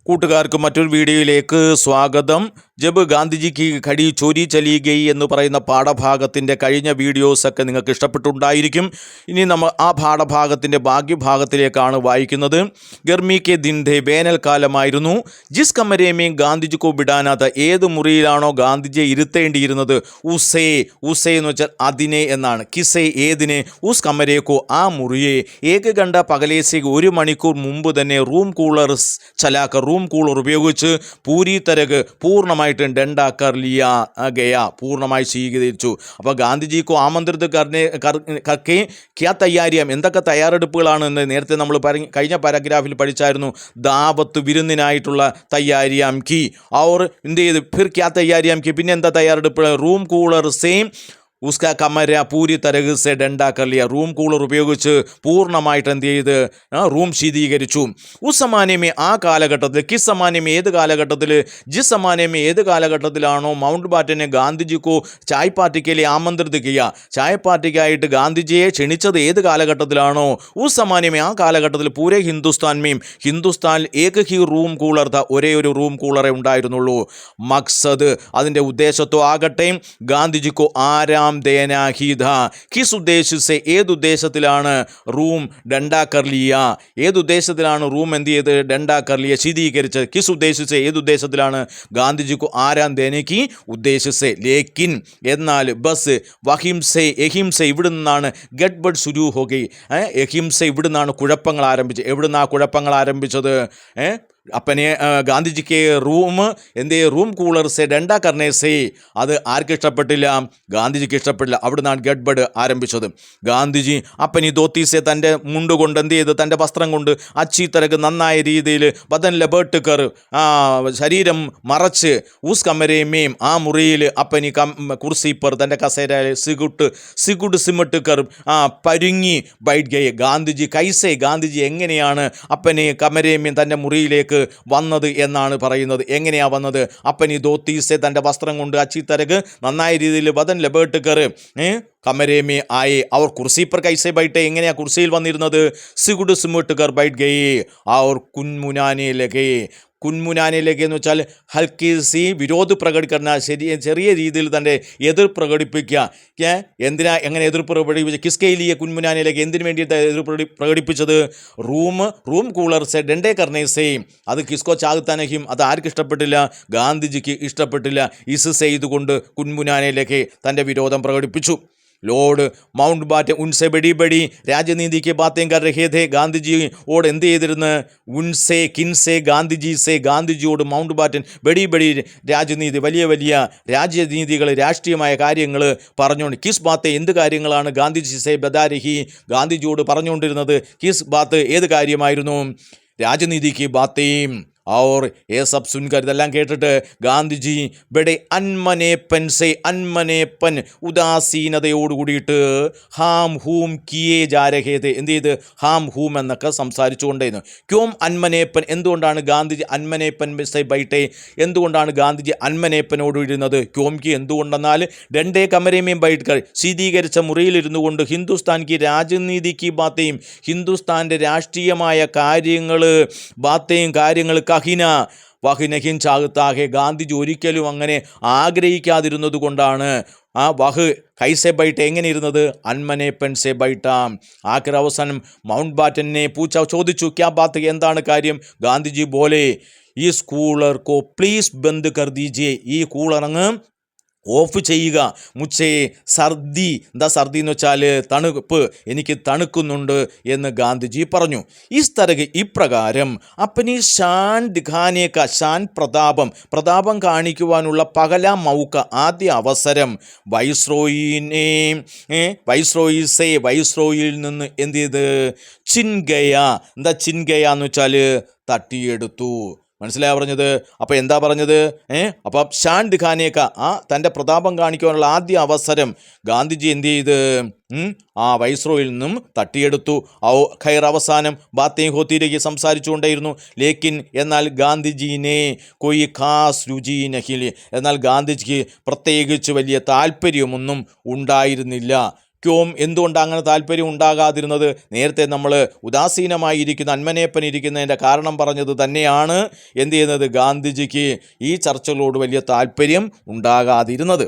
കൂട്ടുകാർക്ക് മറ്റൊരു വീഡിയോയിലേക്ക് സ്വാഗതം. ജബ് ഗാന്ധിജിക്ക് ഖടി ചോരി ചലി ഗയി എന്ന് പറയുന്ന പാഠഭാഗത്തിൻ്റെ കഴിഞ്ഞ വീഡിയോസൊക്കെ നിങ്ങൾക്ക് ഇഷ്ടപ്പെട്ടുണ്ടായിരിക്കും. ഇനി നമ്മൾ ആ പാഠഭാഗത്തിൻ്റെ ഭാഗ്യഭാഗത്തിലേക്കാണ് വായിക്കുന്നത്. ഗർമി കെ ദിൻ ധേ, വേനൽക്കാലമായിരുന്നു. ജിസ് കമരേമേ ഗാന്ധിജിക്കോ ബിഡാനാഥ, ഏത് മുറിയിലാണോ ഗാന്ധിജിയെ ഇരുത്തേണ്ടിയിരുന്നത്, ഉസേ എന്ന് വെച്ചാൽ അതിനെ എന്നാണ്. കിസേ ഏതിനെ, ഉസ് കമരേക്കോ ആ മുറിയെ, ഏക ഗണ്ട പകലേസേക്ക് 1 മണിക്കൂർ മുമ്പ് തന്നെ റൂം കൂളർ ചലാക്കർ, റൂം കൂളർ ഉപയോഗിച്ച് പൂരി തരക് പൂർണ്ണമായിട്ട് ഡണ്ടാക്കർ ലിയ ഗയ, പൂർണ്ണമായി സ്വീകരിച്ചു. അപ്പോൾ ഗാന്ധിജിക്കോ ആമന്ത്രിത് കർക്കെ ക്യാ തയ്യാറിയാം, എന്തൊക്കെ തയ്യാറെടുപ്പുകളാണ് എന്ന് നേരത്തെ നമ്മൾ കഴിഞ്ഞ പാരഗ്രാഫിൽ പഠിച്ചായിരുന്നു. ദാവത്ത് വിരുന്നിനായിട്ടുള്ള തയ്യാറിയാം കി, അവർ എന്ത് ചെയ്ത് ഫിർ ക്യാ തയ്യാറിയാം കി, പിന്നെ എന്താ തയ്യാറെടുപ്പ്, റൂം കൂളർ സെയിം ഉസ്ക കമര പൂരി തരക് സെ ഡണ്ടാ കർ ലിയ, റൂം കൂളർ ഉപയോഗിച്ച് പൂർണ്ണമായിട്ട് എന്ത് ചെയ്ത് റൂം ശീതീകരിച്ചു. ഉസ് സമാനമേ ആ കാലഘട്ടത്തിൽ, കിസ് സമാനമേ ഏത് കാലഘട്ടത്തിൽ, ജിസ് സമാനമേ ഏത് കാലഘട്ടത്തിലാണോ മൗണ്ട് ബാറ്റനെ ഗാന്ധിജിക്കോ ചായ് പാർട്ടിക്കലെ ആമന്ത്രിത് കിയ, ചായ പാർട്ടിക്കായിട്ട് ഗാന്ധിജിയെ ക്ഷണിച്ചത് ഏത് കാലഘട്ടത്തിലാണോ, ഉസ് സമാനമേ ആ കാലഘട്ടത്തിൽ പൂരെ ഹിന്ദുസ്ഥാൻമേയും, ഹിന്ദുസ്ഥാനിൽ ഏക ഹി റൂം കൂളർ ത, ഒരേ ഒരു റൂം കൂളറെ ഉണ്ടായിരുന്നുള്ളൂ. മക്സദ് അതിൻ്റെ ഉദ്ദേശത്തോ ആകട്ടെ, ഗാന്ധിജിക്കോ ആരാം ദേന ഹീധ, കിസ് ഉദ്ദേശിച്ച് ഏതുദ്ദേശത്തിലാണ് റൂം ഡണ്ടാ കർ ലിയ, ഏതുദ്ദേശത്തിലാണ് റൂം എന്ത് ചെയ്ത് ഡണ്ടാ കർ ലിയ ശീതീകരിച്ചത്, കിസ് ഉദ്ദേശിച്ച് ഏതുദ്ദേശത്തിലാണ് ഗാന്ധിജിക്കു ആരാം ദേനയ്ക്ക് ഉദ്ദേശിച്ച്. ലേക്കിൻ എന്നാൽ, ബസ് വഹിംസെ എഹിംസ ഇവിടെ നിന്നാണ് ഗഡ്ബഡ് ശുരു ഹോഗി, എഹിംസ ഇവിടെ നിന്നാണ് കുഴപ്പങ്ങൾ ആരംഭിച്ചത്. എവിടെ നിന്നാണ് കുഴപ്പങ്ങൾ ആരംഭിച്ചത്, അപ്പനെ ഗാന്ധിജിക്ക് റൂം എന്ത് റൂം കൂളർ സെ ഡണ്ടാ കർണേ സേ, അത് ആർക്ക് ഇഷ്ടപ്പെട്ടില്ല, ഗാന്ധിജിക്ക് ഇഷ്ടപ്പെട്ടില്ല. അവിടെ നിന്നാണ് ഗഡ്ബഡ് ആരംഭിച്ചത്. ഗാന്ധിജി അപ്പനി ധോത്തീസെ, തൻ്റെ മുണ്ട് കൊണ്ട് എന്ത് ചെയ്ത്, തൻ്റെ വസ്ത്രം കൊണ്ട് അച്ചി തരക്ക് നന്നായ രീതിയിൽ ബദൻ ലബേട്ട് കർ, ശരീരം മറച്ച്, ഊസ് കമരേമേം ആ മുറിയിൽ, അപ്പനി കുർസിപ്പർ തൻ്റെ കസേരയിൽ സിഗുഡ് സിമട്ട് കർ പരുങ്ങി ബൈറ്റ് ഗയെ, ഗാന്ധിജി കൈസെ, ഗാന്ധിജി എങ്ങനെയാണ് അപ്പനെ കമരേമേം തൻ്റെ മുറിയിലേക്ക് വന്നത് എന്നാണ് പറയുന്നത്. എങ്ങനെയാ വന്നത്, അപ്പനി ധോത്തീസെ തൻ്റെ വസ്ത്രം കൊണ്ട് അച്ചിത്തരക്ക് നന്നായ രീതിയിൽ ബദൻ ലബേട്ട് കറ് കമരേമേ ആയെ, അവർ കുർസി പർ കൈസെ ബൈട്ടെ, എങ്ങനെയാ കുർസിയിൽ വന്നിരുന്നത്, സിഗുഡ് സിമുട്ട് കർ ബൈറ്റ് ഗയെ और കുൻമുനാനെ ലഗേ, കുൻമുനാനെ ലഗേ എന്ന് വെച്ചാൽ ഹൽക്കി സി വിരോധ് പ്രകടിക്കുന്ന, ചെറിയ രീതിയിൽ തൻ്റെ എതിർ പ്രകടിപ്പിക്കുക. എന്തിനാ എങ്ങനെ എതിർ പ്രകടിപ്പിച്ചത്, കിസ്കയിലിയെ കുൻമുനാനെ ലഗേ, എന്തിനു വേണ്ടിയിട്ട് എതിർ പ്രകടിപ്പിച്ചത്, റൂം കൂളർ സെ ഡണ്ടേ കർണേ സെയും, അത് കിസ്കോ ചാകുത്താനഹിം, അത് ആർക്ക് ഇഷ്ടപ്പെട്ടില്ല, ഗാന്ധിജിക്ക് ഇഷ്ടപ്പെട്ടില്ല. ഇസ് ചെയ്തുകൊണ്ട് കുൻമുനാനെ ലഗേ തൻ്റെ വിരോധം പ്രകടിപ്പിച്ചു. ലോർഡ് മൗണ്ട് ബാറ്റൻ ഉൻസെ ബഡി ബഡി രാജനീതിക്ക് ബാത്തേം കർ രഹേ ഥേ, ഗാന്ധിജിയോട് എന്ത് ചെയ്തിരുന്ന്, ഉൻസെ കിൻസെ ഗാന്ധിജി സെ, ഗാന്ധിജിയോട് മൗണ്ട് ബാറ്റൻ ബഡി ബഡി രാജനീതി, വലിയ വലിയ രാജ്യനീതികൾ, രാഷ്ട്രീയമായ കാര്യങ്ങൾ പറഞ്ഞുകൊണ്ട്, കിസ് ബാത്തെ എന്ത് കാര്യങ്ങളാണ് ഗാന്ധിജി സെ ബദാരഹി, ഗാന്ധിജിയോട് പറഞ്ഞുകൊണ്ടിരുന്നത്, കിസ് ബാത്ത് ഏത് കാര്യമായിരുന്നു, രാജനീതിക്ക് ബാത്തേം. और ये सब सुनकर ഇതെല്ലാം കേട്ടിട്ട് ഗാന്ധിജി ബഡെ അന്മനേപ്പൻ സെ, അന്മനേപ്പൻ ഉദാസീനതയോട് കൂടിയിട്ട് ഹാം ഹൂം കിയേ ജാരഹേത്, എന്ത് ചെയ്ത് ഹാം ഹൂം എന്നൊക്കെ സംസാരിച്ചുകൊണ്ടേന്ന്. ക്യോം അന്മനേപ്പൻ, എന്തുകൊണ്ടാണ് ഗാന്ധിജി അന്മനേപ്പൻ സെ ബൈട്ടെ, എന്തുകൊണ്ടാണ് ഗാന്ധിജി അന്മനേപ്പനോട് ഇരുന്നത്, ക്യോം കി എന്തുകൊണ്ടെന്നാൽ, രണ്ടേ കമരേമേം ബൈട്ട്കർ ശീതീകരിച്ച മുറിയിലിരുന്നു കൊണ്ട്, ഹിന്ദുസ്ഥാൻ കി രാജനീതിക്ക് ബാത്തേയും, ഹിന്ദുസ്ഥാൻ്റെ രാഷ്ട്രീയമായ കാര്യങ്ങൾ, ബാത്തേയും കാര്യങ്ങൾ, കഹിന വഹിനഹിൻ ചാകുത്താകെ, ഗാന്ധിജി ഒരിക്കലും അങ്ങനെ ആഗ്രഹിക്കാതിരുന്നത് കൊണ്ടാണ് ആ വഹ് കൈസെ ബൈട്ട് എങ്ങനെ ഇരുന്നത്, അന്മനേപ്പൻ സെ ബൈട്ടാം. ആഖിർ അവസാനം മൗണ്ട് ബാറ്റനെ ചോദിച്ചു, ക്യാ ബാത്ത്, എന്താണ് കാര്യം, ഗാന്ധിജി ബോലെ ഈ കൂളർ കോ പ്ലീസ് ബന്ദ് കർ ദീജിയെ, ഈ കൂളറങ്ങ് ഓഫ് ചെയ്യുക, മുച്ചേ സർദി, എന്താ സർദി എന്ന് വെച്ചാൽ തണുപ്പ്, എനിക്ക് തണുക്കുന്നുണ്ട് എന്ന് ഗാന്ധിജി പറഞ്ഞു. ഇസ്തരക് ഇപ്രകാരം അപ്പനി ഷാൻ ദിഖാനേക്ക, ഷാൻ പ്രതാപം കാണിക്കുവാനുള്ള പകല മൗക്ക, ആദ്യ അവസരം, വൈസ്രോയിൽ നിന്ന് എന്ത് ചെയ്ത്, ചിൻഗയ, എന്താ ചിൻഗയ എന്ന് വെച്ചാൽ തട്ടിയെടുത്തു. മനസ്സിലായ പറഞ്ഞത്, അപ്പോൾ എന്താ പറഞ്ഞത്, അപ്പം ഷാൻ ദിഖാനേക്ക, തൻ്റെ പ്രതാപം കാണിക്കുവാനുള്ള ആദ്യ അവസരം ഗാന്ധിജി എന്ത് ചെയ്ത്, ആ വൈസ്രോയിൽ നിന്നും തട്ടിയെടുത്തു. ഖൈർ അവസാനം ബാത്തേ ഹോത്തിയിലേക്ക് സംസാരിച്ചുകൊണ്ടേയിരുന്നു. ലേക്കിൻ എന്നാൽ ഗാന്ധിജീനെ കൊയ് ഖാസ് രുചി നഹിൽ, എന്നാൽ ഗാന്ധിജിക്ക് പ്രത്യേകിച്ച് വലിയ താല്പര്യമൊന്നും ഉണ്ടായിരുന്നില്ല. ക്യോം എന്തുകൊണ്ടാണ് അങ്ങനെ താല്പര്യം ഉണ്ടാകാതിരുന്നത്? നേരത്തെ നമ്മൾ ഉദാസീനമായിരിക്കുന്ന അന്മനേപ്പൻ ഇരിക്കുന്നതിൻ്റെ കാരണം പറഞ്ഞത് തന്നെയാണ് എന്ത് ചെയ്യുന്നത്, ഗാന്ധിജിക്ക് ഈ ചർച്ചകളോട് വലിയ താല്പര്യം ഉണ്ടാകാതിരുന്നത്.